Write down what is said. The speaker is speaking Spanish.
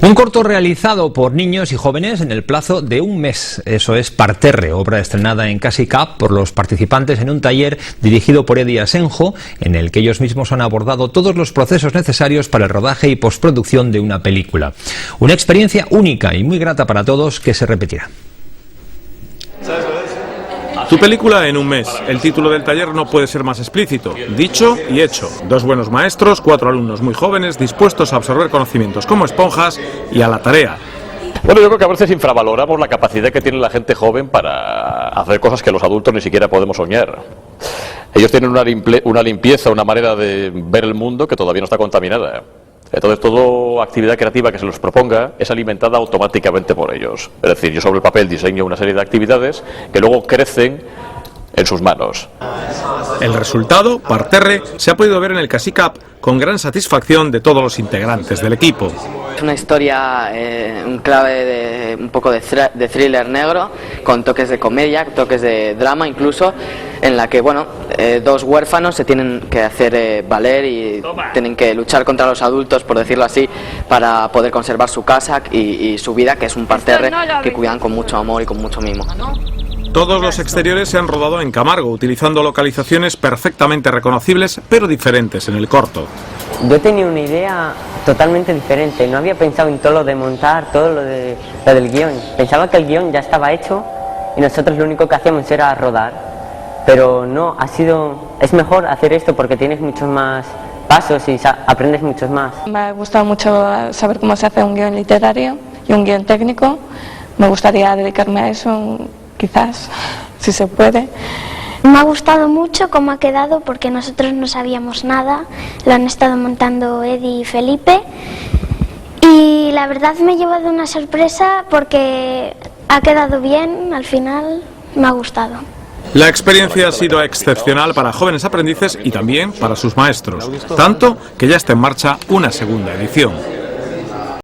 Un corto realizado por niños y jóvenes en el plazo de un mes. Eso es Parterre, obra estrenada en Casicat por los participantes en un taller dirigido por Eddie Asenjo, en el que ellos mismos han abordado todos los procesos necesarios para el rodaje y postproducción de una película. Una experiencia única y muy grata para todos que se repetirá. Tu película en un mes. El título del taller no puede ser más explícito. Dicho y hecho. 2 buenos maestros, 4 alumnos muy jóvenes dispuestos a absorber conocimientos como esponjas y a la tarea. Bueno, yo creo que a veces infravaloramos la capacidad que tiene la gente joven para hacer cosas que los adultos ni siquiera podemos soñar. Ellos tienen una limpieza, una manera de ver el mundo que todavía no está contaminada. Entonces, toda actividad creativa que se les proponga es alimentada automáticamente por ellos. Es decir, yo sobre el papel diseño una serie de actividades que luego crecen en sus manos. El resultado, Parterre, se ha podido ver en el Casicat con gran satisfacción de todos los integrantes del equipo. Es una historia, un clave de un poco de thriller negro, con toques de comedia, toques de drama incluso, en la que, bueno, 2 huérfanos se tienen que hacer valer y tienen que luchar contra los adultos, por decirlo así, para poder conservar su casa y su vida, que es un parterre que cuidan con mucho amor y con mucho mimo. Todos los exteriores se han rodado en Camargo, utilizando localizaciones perfectamente reconocibles, pero diferentes en el corto. Yo tenía una idea totalmente diferente, no había pensado en todo lo de montar, todo lo del guión. Pensaba que el guión ya estaba hecho y nosotros lo único que hacíamos era rodar. Pero no, es mejor hacer esto porque tienes muchos más pasos y aprendes muchos más. Me ha gustado mucho saber cómo se hace un guión literario y un guión técnico. Me gustaría dedicarme a eso, quizás, si se puede. Me ha gustado mucho cómo ha quedado porque nosotros no sabíamos nada, lo han estado montando Eddie y Felipe y la verdad me he llevado una sorpresa porque ha quedado bien, al final me ha gustado. La experiencia ha sido excepcional para jóvenes aprendices y también para sus maestros, tanto que ya está en marcha una segunda edición.